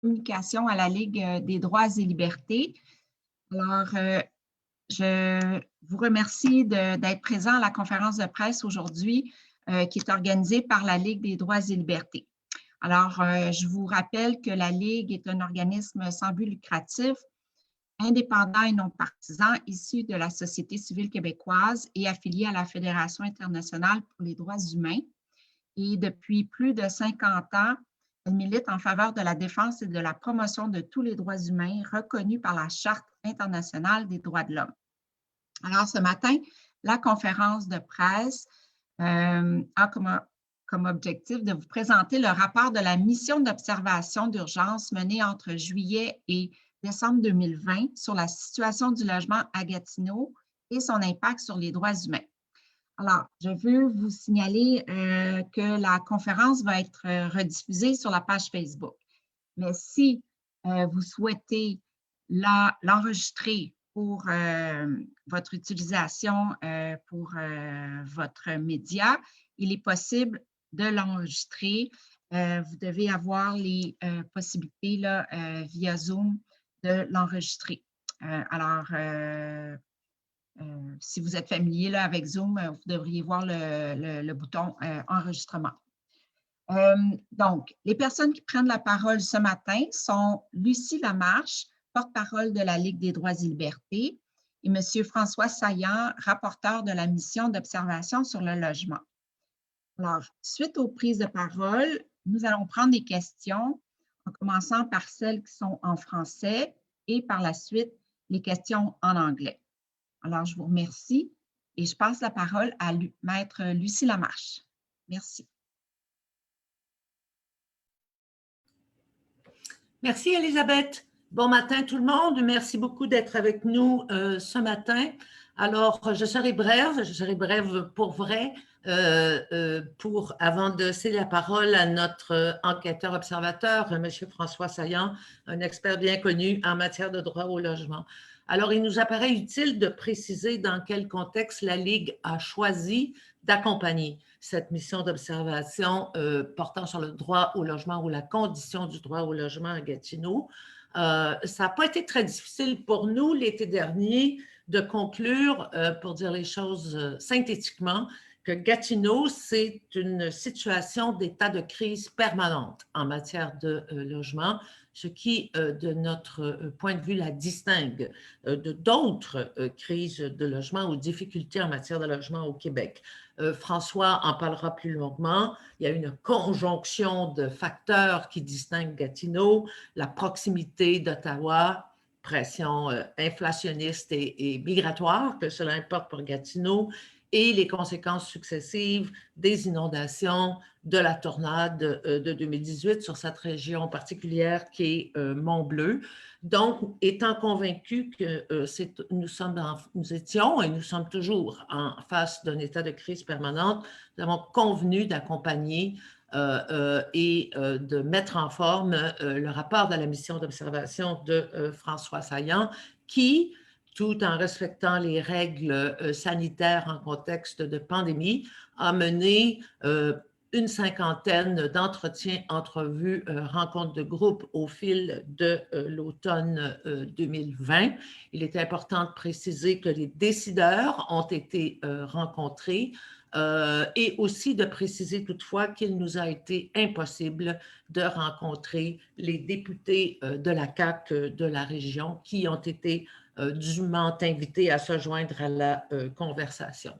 Communication à la Ligue des droits et libertés. Alors, je vous remercie d'être présent à la conférence de presse aujourd'hui qui est organisée par la Ligue des droits et libertés. Alors, je vous rappelle que la Ligue est un organisme sans but lucratif, indépendant et non partisan, issu de la société civile québécoise et affilié à la Fédération internationale pour les droits humains. Et depuis plus de 50 ans, elle milite en faveur de la défense et de la promotion de tous les droits humains reconnus par la Charte internationale des droits de l'homme. Alors, ce matin, la conférence de presse a comme objectif de vous présenter le rapport de la mission d'observation d'urgence menée entre juillet et décembre 2020 sur la situation du logement à Gatineau et son impact sur les droits humains. Alors, je veux vous signaler que la conférence va être rediffusée sur la page Facebook. Mais si vous souhaitez l'enregistrer pour votre utilisation pour votre média, il est possible de l'enregistrer. Vous devez avoir les possibilités là, via Zoom de l'enregistrer. Si vous êtes familier là, avec Zoom, vous devriez voir le bouton enregistrement. Donc, les personnes qui prennent la parole ce matin sont Lucie Lamarche, porte-parole de la Ligue des droits et libertés, et M. François Saillant, rapporteur de la mission d'observation sur le logement. Alors, suite aux prises de parole, nous allons prendre des questions, en commençant par celles qui sont en français et par la suite, les questions en anglais. Alors, je vous remercie et je passe la parole à Maître Lucie Lamarche. Merci. Merci, Elisabeth. Bon matin, tout le monde. Merci beaucoup d'être avec nous ce matin. Alors, je serai brève pour vrai, avant de céder la parole à notre enquêteur-observateur, M. François Saillant, un expert bien connu en matière de droit au logement. Alors, il nous apparaît utile de préciser dans quel contexte la Ligue a choisi d'accompagner cette mission d'observation portant sur le droit au logement ou la condition du droit au logement à Gatineau. Ça n'a pas été très difficile pour nous l'été dernier de conclure, pour dire les choses synthétiquement, que Gatineau, c'est une situation d'état de crise permanente en matière de logement, ce qui, de notre point de vue, la distingue de d'autres crises de logement ou difficultés en matière de logement au Québec. François en parlera plus longuement. Il y a une conjonction de facteurs qui distinguent Gatineau, la proximité d'Ottawa, pression inflationniste et migratoire, que cela importe pour Gatineau, et les conséquences successives des inondations, de la tornade de 2018 sur cette région particulière qui est Mont-Bleu. Donc, étant convaincus que nous étions et nous sommes toujours en face d'un état de crise permanente, nous avons convenu d'accompagner et de mettre en forme le rapport de la mission d'observation de François Saillant qui, tout en respectant les règles sanitaires en contexte de pandémie, a mené une cinquantaine d'entretiens, entrevues, rencontres de groupe au fil de l'automne 2020. Il est important de préciser que les décideurs ont été rencontrés et aussi de préciser toutefois qu'il nous a été impossible de rencontrer les députés de la CAQ de la région qui ont été dûment invités à se joindre à la conversation.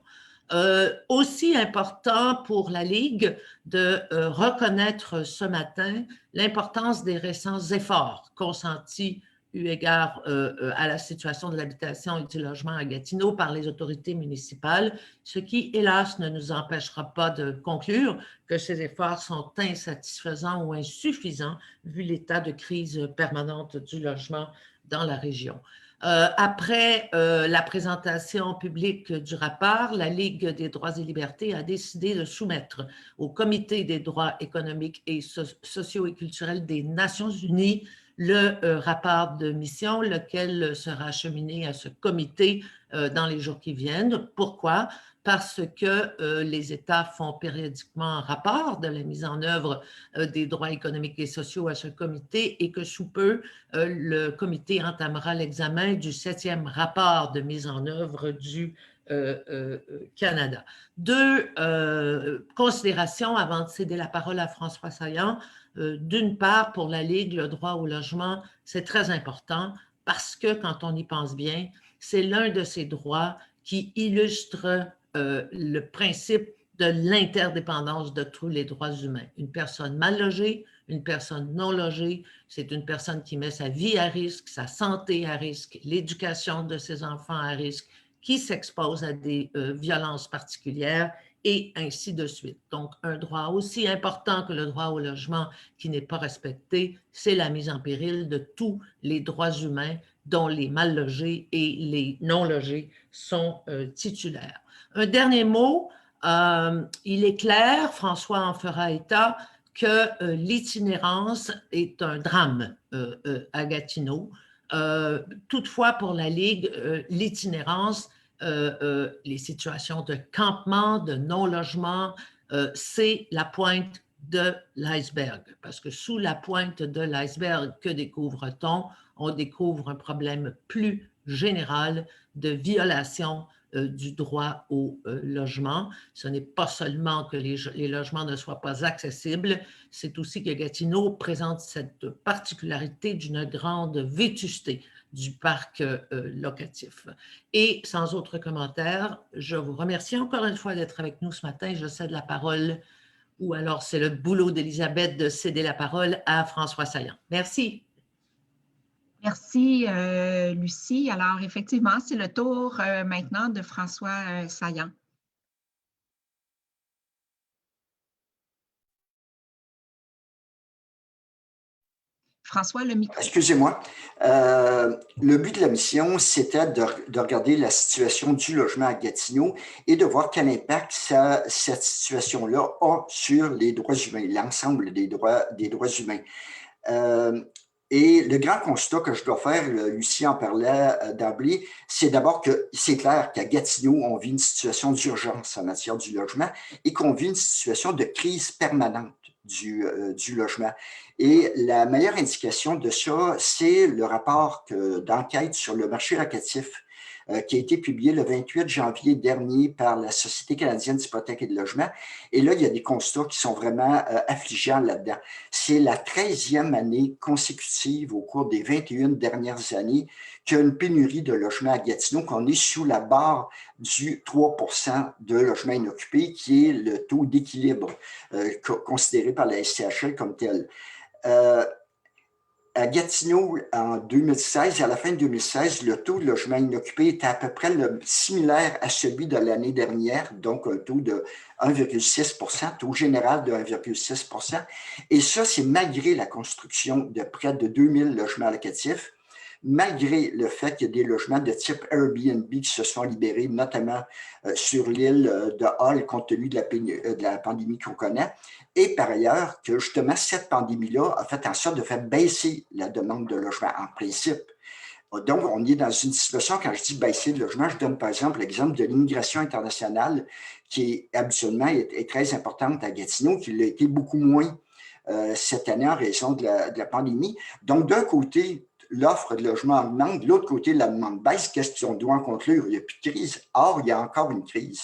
Aussi important pour la Ligue de reconnaître ce matin l'importance des récents efforts consentis eu égard à la situation de l'habitation et du logement à Gatineau par les autorités municipales, ce qui, hélas, ne nous empêchera pas de conclure que ces efforts sont insatisfaisants ou insuffisants vu l'état de crise permanente du logement dans la région. Après la présentation publique du rapport, la Ligue des droits et libertés a décidé de soumettre au Comité des droits économiques et sociaux et culturels des Nations unies le rapport de mission, lequel sera acheminé à ce comité dans les jours qui viennent. Pourquoi? Parce que les États font périodiquement un rapport de la mise en œuvre des droits économiques et sociaux à ce comité et que sous peu, le comité entamera l'examen du 7e rapport de mise en œuvre du Canada. Deux considérations avant de céder la parole à François Saillant. D'une part, pour la Ligue, le droit au logement, c'est très important parce que quand on y pense bien, c'est l'un de ces droits qui illustre le principe de l'interdépendance de tous les droits humains. Une personne mal logée, une personne non logée, c'est une personne qui met sa vie à risque, sa santé à risque, l'éducation de ses enfants à risque, qui s'expose à des violences particulières et ainsi de suite. Donc, un droit aussi important que le droit au logement qui n'est pas respecté, c'est la mise en péril de tous les droits humains dont les mal logés et les non logés sont titulaires. Un dernier mot, il est clair, François en fera état, que l'itinérance est un drame à Gatineau. Toutefois, pour la Ligue, l'itinérance, les situations de campement, de non-logement, c'est la pointe de l'iceberg. Parce que sous la pointe de l'iceberg, que découvre-t-on? On découvre un problème plus général de violation du droit au logement. Ce n'est pas seulement que les logements ne soient pas accessibles, c'est aussi que Gatineau présente cette particularité d'une grande vétusté du parc locatif. Et sans autre commentaire, je vous remercie encore une fois d'être avec nous ce matin. Je cède la parole, ou alors c'est le boulot d'Elisabeth de céder la parole à François Saillant. Merci. Merci, Lucie. Alors, effectivement, c'est le tour maintenant de François Saillant. François, le micro. Excusez-moi. Le but de la mission, c'était de regarder la situation du logement à Gatineau et de voir quel impact cette situation-là a sur les droits humains, l'ensemble des droits humains. Et le grand constat que je dois faire, Lucie en parlait d'emblée, c'est d'abord que c'est clair qu'à Gatineau, on vit une situation d'urgence en matière du logement et qu'on vit une situation de crise permanente du logement. Et la meilleure indication de ça, c'est le rapport d'enquête sur le marché locatif qui a été publié le 28 janvier dernier par la Société canadienne d'hypothèques et de logement. Et là, il y a des constats qui sont vraiment affligeants là-dedans. C'est la 13e année consécutive au cours des 21 dernières années qu'il y a une pénurie de logements à Gatineau, qu'on est sous la barre du 3 % de logements inoccupés, qui est le taux d'équilibre considéré par la SCHL comme tel. À Gatineau, en 2016, à la fin de 2016, le taux de logement inoccupé était à peu près similaire à celui de l'année dernière, donc un taux de 1,6 %, taux général de 1,6 %. Et ça, c'est malgré la construction de près de 2000 logements locatifs, malgré le fait qu'il y a des logements de type Airbnb qui se sont libérés, notamment sur l'île de Hull, compte tenu de la pandémie qu'on connaît. Et par ailleurs, que justement, cette pandémie-là a fait en sorte de faire baisser la demande de logement en principe. Donc, on est dans une situation, quand je dis baisser de logement, je donne par exemple l'exemple de l'immigration internationale qui habituellement est très importante à Gatineau, qui l'a été beaucoup moins cette année en raison de la pandémie. Donc, d'un côté, l'offre de logement augmente, de l'autre côté, la demande baisse. Qu'est-ce qu'on doit en conclure? Il n'y a plus de crise. Or, il y a encore une crise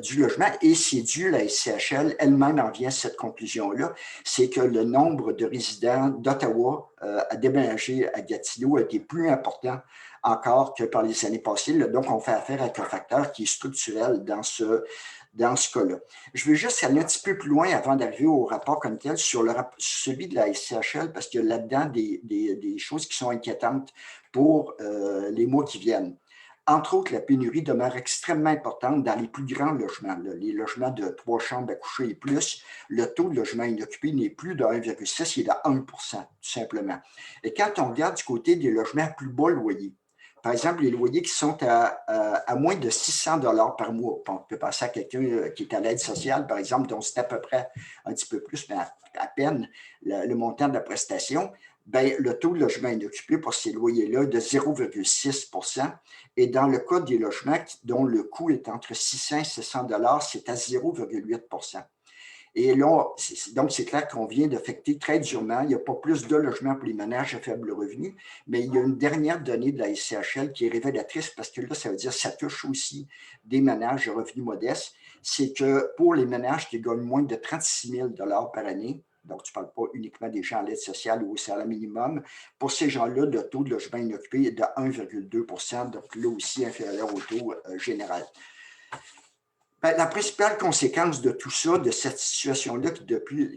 du logement et c'est dû, la SCHL elle-même en vient à cette conclusion-là, c'est que le nombre de résidents d'Ottawa à déménager à Gatineau a été plus important encore que par les années passées. Donc, on fait affaire avec un facteur qui est structurel dans ce cas-là. Je veux juste aller un petit peu plus loin avant d'arriver au rapport comme tel sur celui de la SCHL, parce qu'il y a là-dedans des choses qui sont inquiétantes pour les mois qui viennent. Entre autres, la pénurie demeure extrêmement importante dans les plus grands logements, les logements de 3 chambres à coucher et plus. Le taux de logement inoccupé n'est plus de 1,6, il est de 1 %, tout simplement. Et quand on regarde du côté des logements à plus bas loyer, par exemple, les loyers qui sont à moins de 600 $ par mois. On peut penser à quelqu'un qui est à l'aide sociale, par exemple, dont c'est à peu près un petit peu plus, mais à peine le montant de la prestation. ben, le taux de logement inoccupé pour ces loyers-là est de 0,6 %. Et dans le cas des logements dont le coût est entre 600 et 700 $, c'est à 0,8 %. Et là, donc c'est clair qu'on vient d'affecter très durement. Il n'y a pas plus de logements pour les ménages à faible revenu, mais il y a une dernière donnée de la SCHL qui est révélatrice parce que là, ça veut dire que ça touche aussi des ménages à revenus modestes. C'est que pour les ménages qui gagnent moins de 36 000 $ par année, donc tu ne parles pas uniquement des gens à l'aide sociale ou au salaire minimum, pour ces gens-là, le taux de logement inoccupé est de 1,2 %, donc là aussi inférieur au taux général. Ben, la principale conséquence de tout ça, de cette situation-là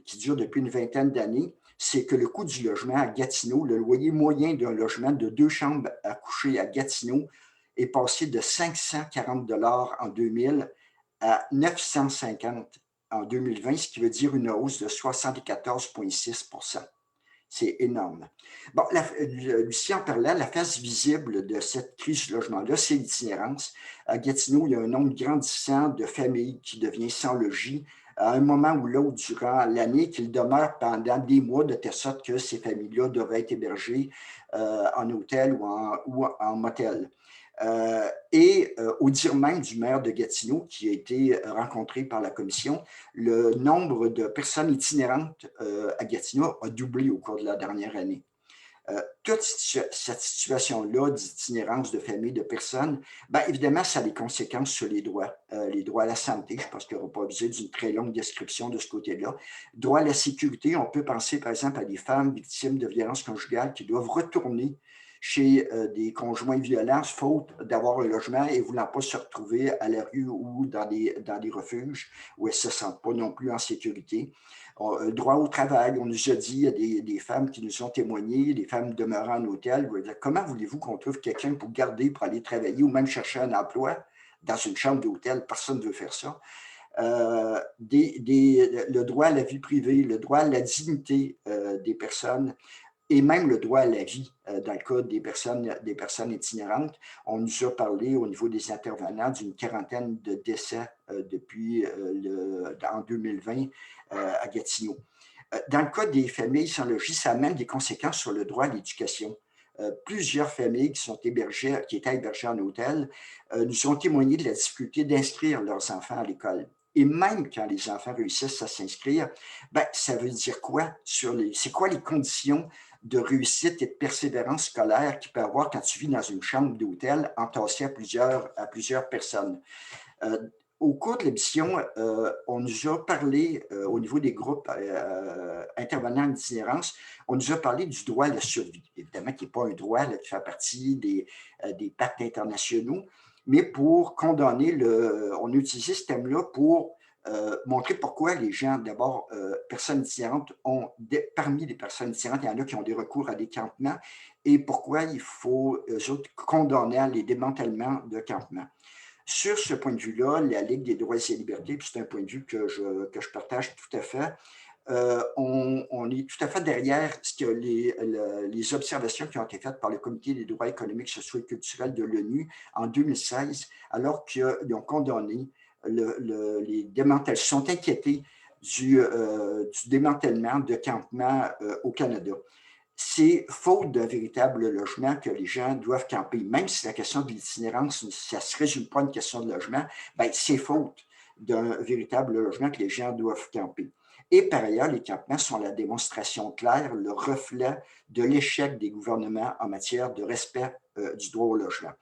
qui dure depuis une vingtaine d'années, c'est que le coût du logement à Gatineau, le loyer moyen d'un logement de 2 chambres à coucher à Gatineau est passé de 540 $ en 2000 à 950 $ en 2020, ce qui veut dire une hausse de 74,6 %. C'est énorme. Bon, Lucie en parlait, la face visible de cette crise du logement-là, c'est l'itinérance. À Gatineau, il y a un nombre grandissant de familles qui devient sans logis à un moment ou l'autre durant l'année, qu'ils demeurent pendant des mois, de telle sorte que ces familles-là doivent être hébergées en hôtel ou en motel. Au dire même du maire de Gatineau, qui a été rencontré par la commission, le nombre de personnes itinérantes à Gatineau a doublé au cours de la dernière année. Toute cette situation-là d'itinérance de famille, de personnes, bien évidemment, ça a des conséquences sur les droits à la santé. Je pense qu'il n'y aura pas besoin d'une très longue description de ce côté-là. Droit à la sécurité, on peut penser par exemple à des femmes victimes de violences conjugales qui doivent retourner chez des conjoints violents, faute d'avoir un logement et voulant pas se retrouver à la rue ou dans des refuges où elles ne se sentent pas non plus en sécurité. Droit au travail, on nous a dit, il y a des femmes qui nous ont témoigné, des femmes demeurant en hôtel. Comment voulez-vous qu'on trouve quelqu'un pour garder, pour aller travailler ou même chercher un emploi dans une chambre d'hôtel? Personne ne veut faire ça. Le droit à la vie privée, le droit à la dignité des personnes, et même le droit à la vie dans le cas des personnes itinérantes. On nous a parlé au niveau des intervenants d'une quarantaine de décès en 2020 à Gatineau. Dans le cas des familles sans logis, ça amène des conséquences sur le droit à l'éducation. Plusieurs familles qui étaient hébergées en hôtel nous ont témoigné de la difficulté d'inscrire leurs enfants à l'école. Et même quand les enfants réussissent à s'inscrire, ben, ça veut dire quoi? C'est quoi les conditions de réussite et de persévérance scolaire qu'il peut y avoir quand tu vis dans une chambre d'hôtel entassée à plusieurs personnes? Au cours de l'émission, on nous a parlé, au niveau des groupes intervenants en itinérance, on nous a parlé du droit à la survie. Évidemment, qui n'est pas un droit là, qui fait partie des pactes internationaux, mais pour condamner on a utilisé ce thème-là pour montrer pourquoi les gens, d'abord, personnes itinérantes, parmi les personnes itinérantes, il y en a qui ont des recours à des campements, et pourquoi il faut, eux autres, condamner les démantèlements de campements. Sur ce point de vue-là, la Ligue des droits et libertés, puis c'est un point de vue que je partage tout à fait, on est tout à fait derrière ce que les observations qui ont été faites par le Comité des droits économiques, sociaux et culturels de l'ONU en 2016, alors qu'ils ont condamné les démantèlements, sont inquiétés du démantèlement de campements au Canada. C'est faute d'un véritable logement que les gens doivent camper. Même si la question de l'itinérance, ça ne se résume pas à une question de logement, ben, c'est faute d'un véritable logement que les gens doivent camper. Et par ailleurs, les campements sont la démonstration claire, le reflet de l'échec des gouvernements en matière de respect du droit au logement.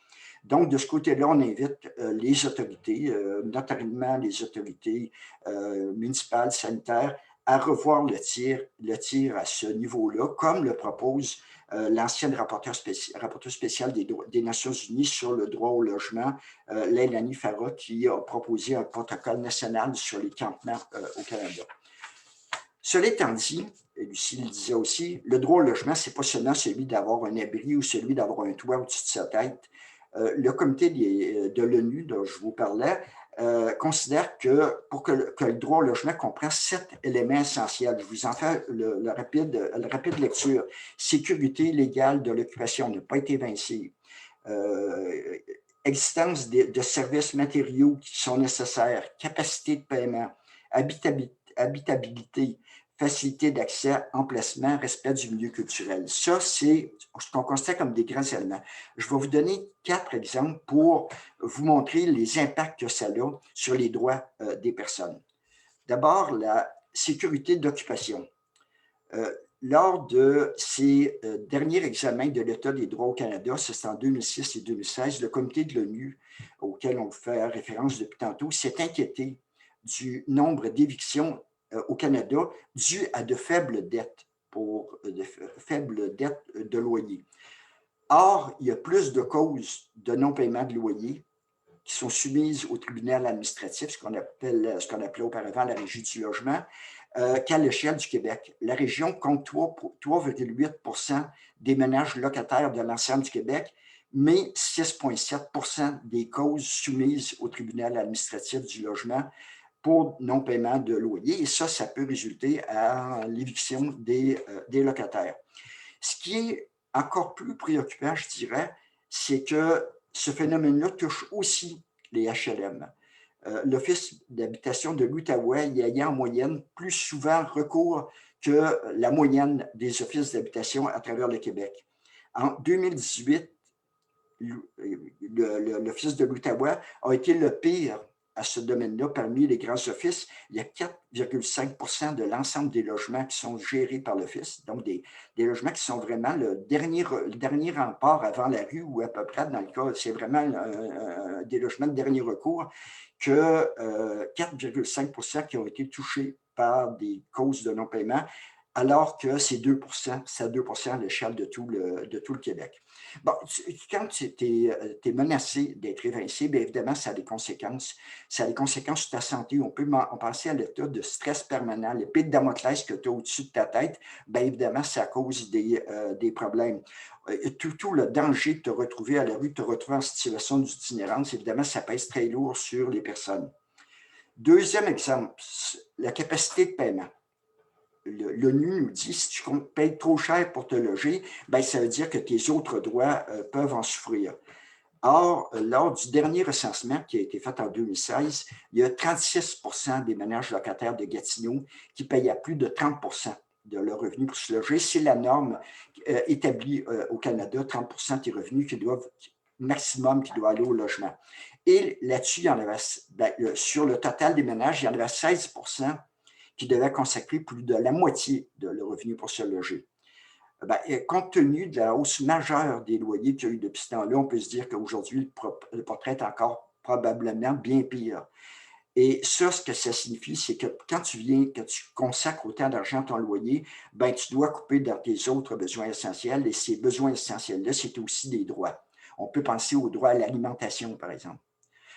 Donc, de ce côté-là, on invite les autorités, notamment les autorités municipales, sanitaires, à revoir le tir à ce niveau-là, comme le propose l'ancienne rapporteure spéciale des Nations unies sur le droit au logement, Leilani Farah, qui a proposé un protocole national sur les campements au Canada. Cela étant dit, et Lucie le disait aussi, le droit au logement, ce n'est pas seulement celui d'avoir un abri ou celui d'avoir un toit au-dessus de sa tête. Le comité de l'ONU dont je vous parlais considère que pour que le droit au logement comprend 7 éléments essentiels. Je vous en fais le rapide lecture. Sécurité légale de l'occupation, ne pas être évincée. Existence de services matériaux qui sont nécessaires, capacité de paiement, habitabilité, facilité d'accès, emplacement, respect du milieu culturel. Ça, c'est ce qu'on constate comme des grands éléments. Je vais vous donner 4 exemples pour vous montrer les impacts que ça a sur les droits des personnes. D'abord, la sécurité d'occupation. Lors de ces derniers examens de l'État des droits au Canada, c'est en 2006 et 2016, le comité de l'ONU, auquel on fait référence depuis tantôt, s'est inquiété du nombre d'évictions au Canada dues à de faibles dettes de loyer. Or, il y a plus de causes de non-paiement de loyer qui sont soumises au tribunal administratif, ce qu'on appelait auparavant la Régie du logement, qu'à l'échelle du Québec. La région compte 3,8 des ménages locataires de l'ensemble du Québec, mais 6,7 des causes soumises au tribunal administratif du logement pour non-paiement de loyer. Et ça peut résulter à l'éviction des locataires. Ce qui est encore plus préoccupant, je dirais, c'est que ce phénomène-là touche aussi les HLM. L'Office d'habitation de l'Outaouais y ayant en moyenne plus souvent recours que la moyenne des offices d'habitation à travers le Québec. En 2018, l'Office de l'Outaouais a été le pire à ce domaine-là parmi les grands offices. Il y a 4,5 de l'ensemble des logements qui sont gérés par l'Office, donc des logements qui sont vraiment le dernier rempart avant la rue, ou à peu près, dans le cas, c'est vraiment des logements de dernier recours, que 4,5 qui ont été touchés par des causes de non-paiement, alors que c'est 2%, c'est 2% à l'échelle de tout le Québec. Bon, quand tu es menacé d'être évincé, bien évidemment, ça a des conséquences. Ça a des conséquences sur ta santé. On peut penser à l'état de stress permanent, l'épée de Damoclès que tu as au-dessus de ta tête. Bien évidemment, ça cause des problèmes. Tout le danger de te retrouver à la rue, de te retrouver en situation d'itinérance, évidemment, ça pèse très lourd sur les personnes. Deuxième exemple, la capacité de paiement. L'ONU nous dit, si tu payes trop cher pour te loger, bien, ça veut dire que tes autres droits peuvent en souffrir. Or, lors du dernier recensement qui a été fait en 2016, il y a 36% des ménages locataires de Gatineau qui payent à plus de 30% de leurs revenus pour se loger. C'est la norme établie au Canada, 30% des revenus maximum qui doivent aller au logement. Et là-dessus, il y en avait, sur le total des ménages, il y en avait 16% qui devaient consacrer plus de la moitié de leur revenu pour se loger. Bien, compte tenu de la hausse majeure des loyers qu'il y a eu depuis ce temps-là, on peut se dire qu'aujourd'hui, le portrait est encore probablement bien pire. Et ça, ce que ça signifie, c'est que quand tu consacres autant d'argent à ton loyer, bien, tu dois couper dans tes autres besoins essentiels. Et ces besoins essentiels-là, c'est aussi des droits. On peut penser aux droits à l'alimentation, par exemple.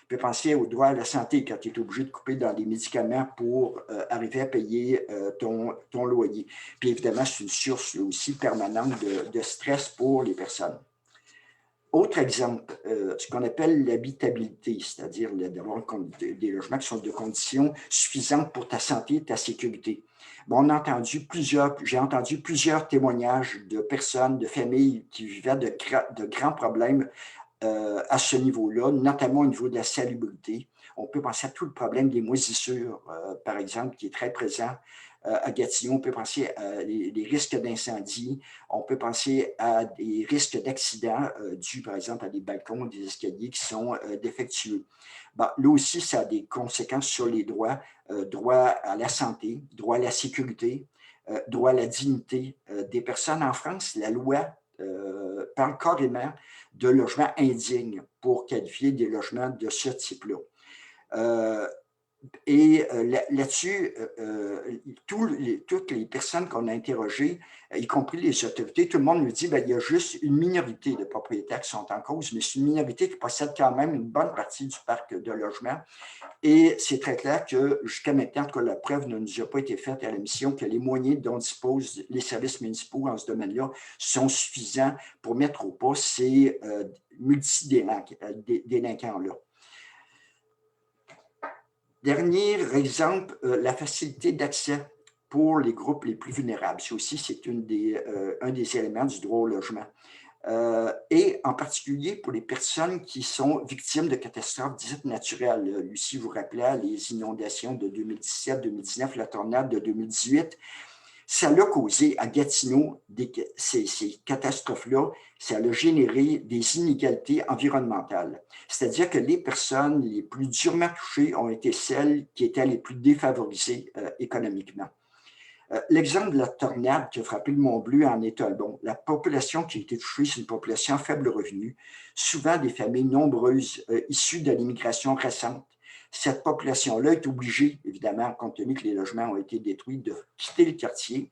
On peut penser aux droits à la santé quand tu es obligé de couper dans les médicaments pour arriver à payer ton loyer. Puis évidemment, c'est une source aussi permanente de stress pour les personnes. Autre exemple, ce qu'on appelle l'habitabilité, c'est-à-dire d'avoir des logements qui sont de conditions suffisantes pour ta santé et ta sécurité. Bon, j'ai entendu plusieurs témoignages de personnes, de familles qui vivaient de grands problèmes à ce niveau-là, notamment au niveau de la salubrité. On peut penser à tout le problème des moisissures, par exemple, qui est très présent à Gatineau. On peut penser à les risques d'incendie. On peut penser à des risques d'accidents dus, par exemple, à des balcons, des escaliers qui sont défectueux. Bon, là aussi, ça a des conséquences sur les droits. Droit à la santé, droit à la sécurité, droit à la dignité des personnes. En France, la loi parle carrément de logements indignes pour qualifier des logements de ce type-là. Et là-dessus, toutes les personnes qu'on a interrogées, y compris les autorités, tout le monde nous dit qu'il y a juste une minorité de propriétaires qui sont en cause, mais c'est une minorité qui possède quand même une bonne partie du parc de logements. Et c'est très clair que jusqu'à maintenant, en tout cas, la preuve ne nous a pas été faite à la mission que les moyens dont disposent les services municipaux en ce domaine-là sont suffisants pour mettre au pas ces multidélinquants-là. Dernier exemple, la facilité d'accès pour les groupes les plus vulnérables. Ça aussi, c'est un des éléments du droit au logement. Et en particulier pour les personnes qui sont victimes de catastrophes dites naturelles. Lucie vous rappelait les inondations de 2017-2019, la tornade de 2018. Ça a causé à Gatineau, ces catastrophes-là, ça a généré des inégalités environnementales. C'est-à-dire que les personnes les plus durement touchées ont été celles qui étaient les plus défavorisées économiquement. L'exemple de la tornade qui a frappé le Mont-Bleu en est un bon. La population qui a été touchée, c'est une population à faible revenu, souvent des familles nombreuses issues de l'immigration récente. Cette population-là est obligée, évidemment, compte tenu que les logements ont été détruits, de quitter le quartier.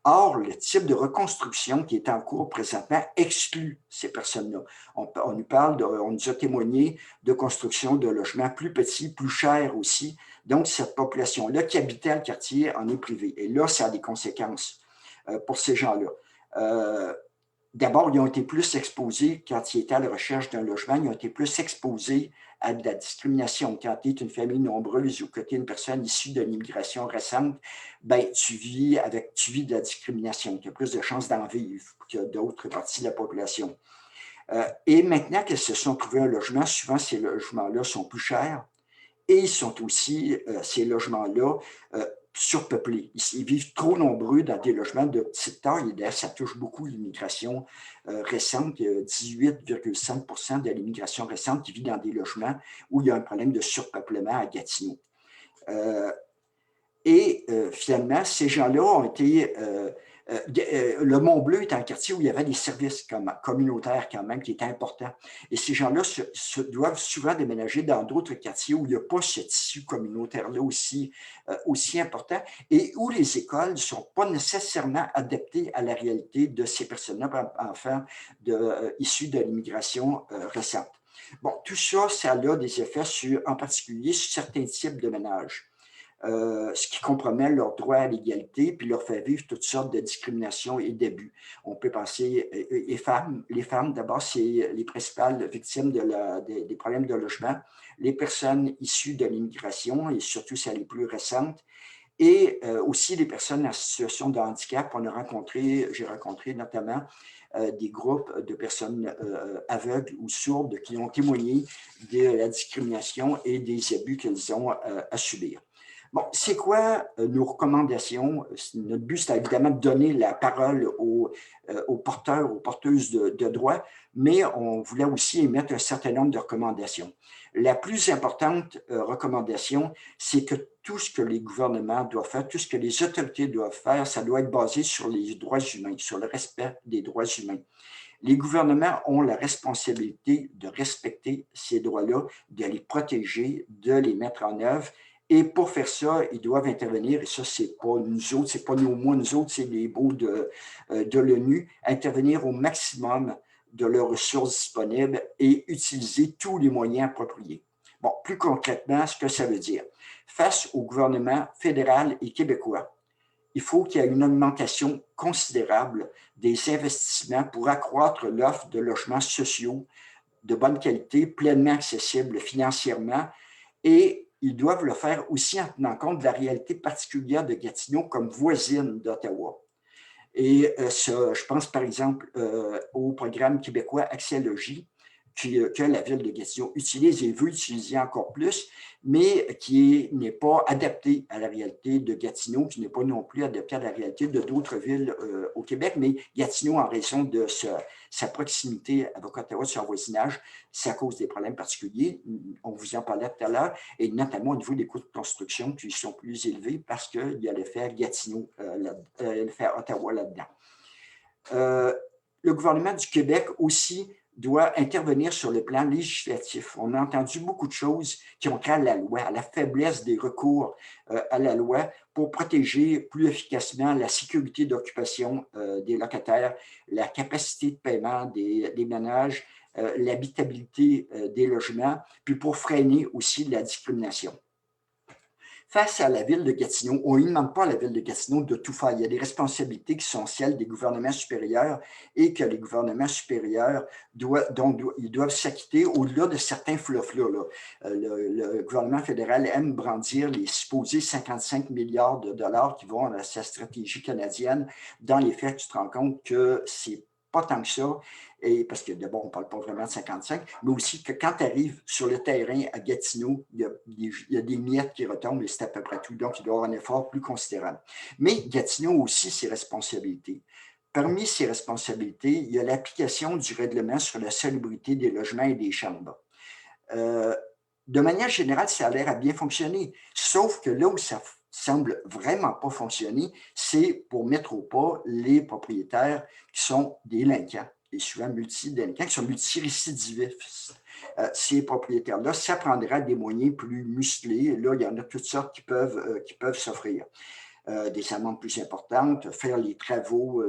Or, le type de reconstruction qui est en cours présentement exclut ces personnes-là. On nous a témoigné de construction de logements plus petits, plus chers aussi. Donc, cette population-là qui habitait le quartier en est privée. Et là, ça a des conséquences pour ces gens-là. D'abord, ils ont été plus exposés quand ils étaient à la recherche d'un logement, ils ont été plus exposés à de la discrimination. Quand tu es une famille nombreuse ou que tu es une personne issue de l'immigration récente, ben, tu vis de la discrimination. Tu as plus de chances d'en vivre que d'autres parties de la population. Et maintenant qu'elles se sont trouvées un logement, souvent ces logements-là sont plus chers et ils sont aussi, ces logements-là, surpeuplés. Ils vivent trop nombreux dans des logements de petite taille. Et d'ailleurs, ça touche beaucoup l'immigration récente. Il y a 18,5% de l'immigration récente qui vit dans des logements où il y a un problème de surpeuplement à Gatineau. Finalement, ces gens-là ont été... le Mont-Bleu est un quartier où il y avait des services communautaires quand même qui étaient importants. Et ces gens-là doivent souvent déménager dans d'autres quartiers où il n'y a pas ce tissu communautaire-là aussi important et où les écoles ne sont pas nécessairement adaptées à la réalité de ces personnes-là, enfants issus de l'immigration récente. Bon, tout ça, ça a des effets en particulier sur certains types de ménages. Ce qui compromet leur droit à l'égalité, puis leur fait vivre toutes sortes de discriminations et d'abus. On peut penser, les femmes d'abord, c'est les principales victimes des problèmes de logement, les personnes issues de l'immigration, et surtout celles les plus récentes, et aussi les personnes en situation de handicap. J'ai rencontré notamment des groupes de personnes aveugles ou sourdes qui ont témoigné de la discrimination et des abus qu'elles ont à subir. Bon, c'est quoi nos recommandations? Notre but, c'est évidemment de donner la parole aux porteurs, aux porteuses de droits, mais on voulait aussi émettre un certain nombre de recommandations. La plus importante recommandation, c'est que tout ce que les gouvernements doivent faire, tout ce que les autorités doivent faire, ça doit être basé sur les droits humains, sur le respect des droits humains. Les gouvernements ont la responsabilité de respecter ces droits-là, de les protéger, de les mettre en œuvre. Et pour faire ça, ils doivent intervenir, et ça, ce n'est pas nous autres, ce n'est pas nous autres, c'est les baux de l'ONU, intervenir au maximum de leurs ressources disponibles et utiliser tous les moyens appropriés. Bon, plus concrètement, ce que ça veut dire. Face au gouvernement fédéral et québécois, il faut qu'il y ait une augmentation considérable des investissements pour accroître l'offre de logements sociaux de bonne qualité, pleinement accessibles financièrement, et ils doivent le faire aussi en tenant compte de la réalité particulière de Gatineau comme voisine d'Ottawa. Et je pense par exemple au programme québécois Accès Logis que la ville de Gatineau utilise et veut utiliser encore plus, mais qui n'est pas adapté à la réalité de Gatineau, qui n'est pas non plus adapté à la réalité de d'autres villes au Québec, mais Gatineau, en raison de sa proximité avec Ottawa, de son voisinage, ça cause des problèmes particuliers. On vous en parlait tout à l'heure, et notamment au niveau des coûts de construction qui sont plus élevés parce qu'il y a l'effet Gatineau, l'effet Ottawa là-dedans. Le gouvernement du Québec aussi doit intervenir sur le plan législatif. On a entendu beaucoup de choses qui ont trait à la loi, à la faiblesse des recours à la loi pour protéger plus efficacement la sécurité d'occupation des locataires, la capacité de paiement des ménages, l'habitabilité des logements, puis pour freiner aussi la discrimination. Face à la ville de Gatineau, on ne demande pas à la ville de Gatineau de tout faire. Il y a des responsabilités qui sont celles des gouvernements supérieurs et que les gouvernements supérieurs doivent s'acquitter au-delà de certains fluffs-là. Le gouvernement fédéral aime brandir les supposés 55 milliards de dollars qui vont à sa stratégie canadienne. Dans les faits, tu te rends compte que c'est pas tant que ça, et parce que d'abord, on ne parle pas vraiment de 55, mais aussi que quand tu arrives sur le terrain à Gatineau, il y a des miettes qui retombent et c'est à peu près tout. Donc, il doit y avoir un effort plus considérable. Mais Gatineau a aussi ses responsabilités. Parmi ses responsabilités, il y a l'application du règlement sur la salubrité des logements et des chambres. De manière générale, ça a l'air à bien fonctionner, sauf que là où ça semble vraiment pas fonctionner, c'est pour mettre au pas les propriétaires qui sont délinquants, et souvent multidélinquants, qui sont multirécidivistes. Ces propriétaires-là, ça prendra des moyens plus musclés. Là, il y en a toutes sortes qui peuvent s'offrir. Des amendes plus importantes, faire les travaux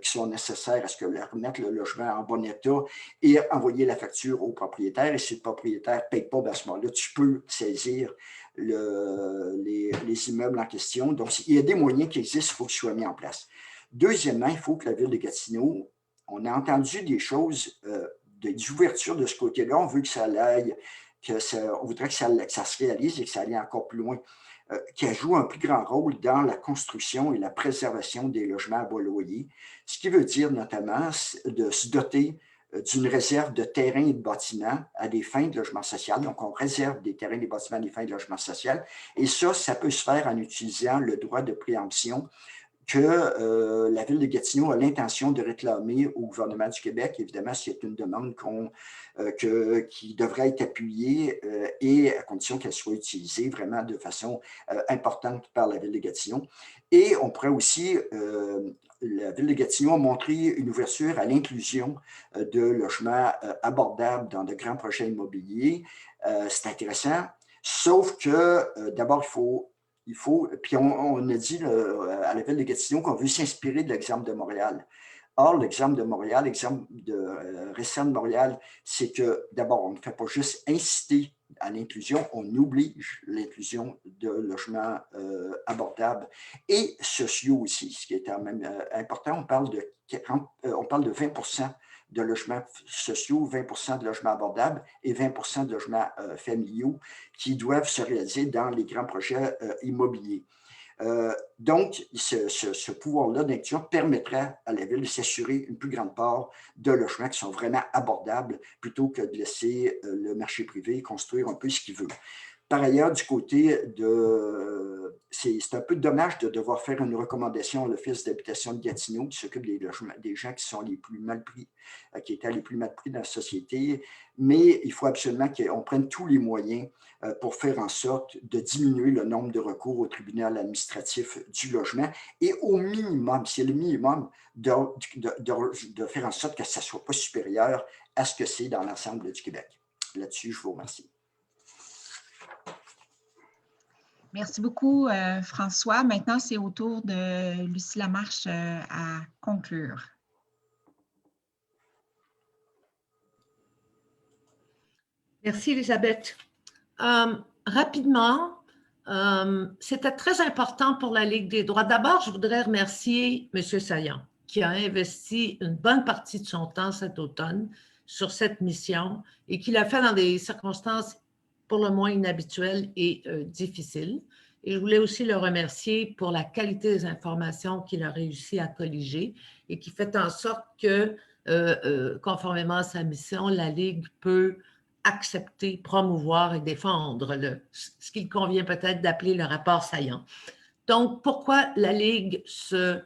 qui sont nécessaires à ce que remettre le logement en bon état et envoyer la facture au propriétaire. Et si le propriétaire ne paye pas, à ce moment-là, tu peux saisir les immeubles en question. Donc, il y a des moyens qui existent, il faut qu'ils soient mis en place. Deuxièmement, il faut que la ville de Gatineau, on a entendu des choses d'ouverture de ce côté-là. On veut que ça aille, on voudrait que ça se réalise et que ça aille encore plus loin. Qui joue un plus grand rôle dans la construction et la préservation des logements à bas loyer, ce qui veut dire notamment de se doter d'une réserve de terrains et de bâtiments à des fins de logement social. Donc, on réserve des terrains et des bâtiments à des fins de logement social. Et ça peut se faire en utilisant le droit de préemption que la Ville de Gatineau a l'intention de réclamer au gouvernement du Québec. Évidemment, c'est une demande qui devrait être appuyée et à condition qu'elle soit utilisée vraiment de façon importante par la Ville de Gatineau. Et on pourrait aussi, la Ville de Gatineau a montré une ouverture à l'inclusion de logements abordables dans de grands projets immobiliers. C'est intéressant, sauf que d'abord, puis on a dit à la Ville de Gatineau qu'on veut s'inspirer de l'exemple de Montréal. Or, l'exemple de Montréal, l'exemple récent de Montréal, c'est que d'abord, on ne fait pas juste inciter à l'inclusion, on oblige l'inclusion de logements abordables et sociaux aussi, ce qui est quand même important. On parle de 20% de logements sociaux, 20% de logements abordables et 20% de logements familiaux qui doivent se réaliser dans les grands projets immobiliers. Donc, ce pouvoir-là d'inclusion permettrait à la Ville de s'assurer une plus grande part de logements qui sont vraiment abordables plutôt que de laisser le marché privé construire un peu ce qu'il veut. Par ailleurs, du côté de... C'est un peu dommage de devoir faire une recommandation à l'Office d'habitation de Gatineau qui s'occupe des logements, des gens qui sont les plus mal pris, qui étaient les plus mal pris dans la société, mais il faut absolument qu'on prenne tous les moyens pour faire en sorte de diminuer le nombre de recours au tribunal administratif du logement et au minimum, c'est le minimum, de faire en sorte que ça ne soit pas supérieur à ce que c'est dans l'ensemble du Québec. Là-dessus, je vous remercie. Merci beaucoup, François. Maintenant, c'est au tour de Lucie Lamarche à conclure. Merci, Elisabeth. Rapidement, c'était très important pour la Ligue des droits. D'abord, je voudrais remercier M. Saillant, qui a investi une bonne partie de son temps cet automne sur cette mission et qui l'a fait dans des circonstances pour le moins inhabituelles et difficiles. Et je voulais aussi le remercier pour la qualité des informations qu'il a réussi à colliger et qui fait en sorte que, conformément à sa mission, la Ligue peut accepter, promouvoir et défendre ce qu'il convient peut-être d'appeler le rapport Saillant. Donc, pourquoi la Ligue se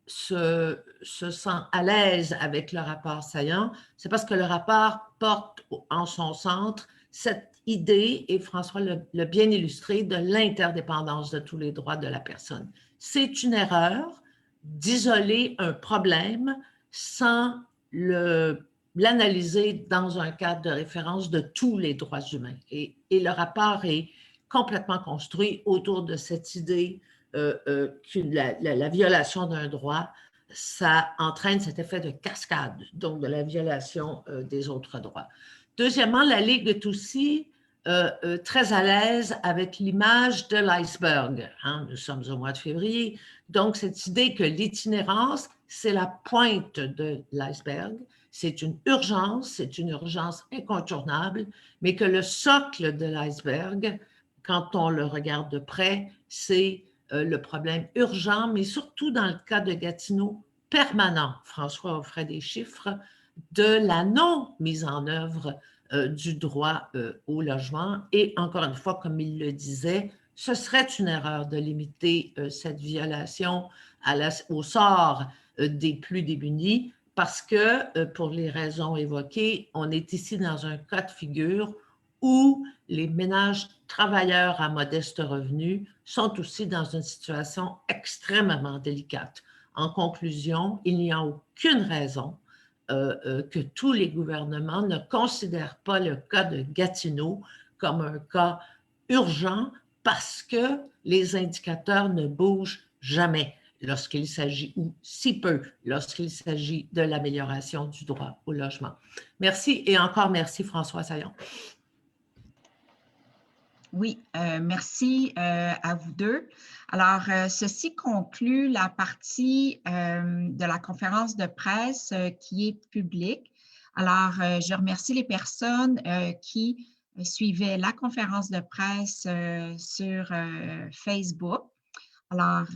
sent à l'aise avec le rapport Saillant? C'est parce que le rapport porte en son centre cette idée, et François l'a bien illustré, de l'interdépendance de tous les droits de la personne. C'est une erreur d'isoler un problème sans l'analyser dans un cadre de référence de tous les droits humains. Et le rapport est complètement construit autour de cette idée que la violation d'un droit, ça entraîne cet effet de cascade, donc de la violation des autres droits. Deuxièmement, la Ligue est aussi très à l'aise avec l'image de l'iceberg. Hein, nous sommes au mois de février, donc cette idée que l'itinérance, c'est la pointe de l'iceberg, c'est une urgence incontournable, mais que le socle de l'iceberg, quand on le regarde de près, c'est le problème urgent, mais surtout dans le cas de Gatineau, permanent, François offrait des chiffres, de la non-mise en œuvre du droit au logement. Et encore une fois, comme il le disait, ce serait une erreur de limiter cette violation au sort des plus démunis parce que, pour les raisons évoquées, on est ici dans un cas de figure où les ménages travailleurs à modeste revenu sont aussi dans une situation extrêmement délicate. En conclusion, il n'y a aucune raison que tous les gouvernements ne considèrent pas le cas de Gatineau comme un cas urgent parce que les indicateurs ne bougent jamais lorsqu'il s'agit, ou si peu, lorsqu'il s'agit de l'amélioration du droit au logement. Merci et encore merci François Saillon. Oui, merci à vous deux. Alors, ceci conclut la partie de la conférence de presse qui est publique. Alors, je remercie les personnes qui suivaient la conférence de presse sur Facebook. Alors,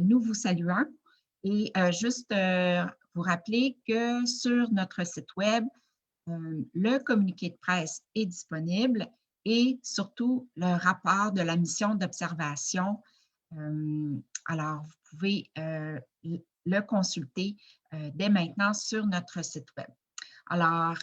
nous vous saluons et juste vous rappeler que sur notre site web, le communiqué de presse est disponible et surtout le rapport de la mission d'observation. Alors, vous pouvez le consulter dès maintenant sur notre site web. Alors,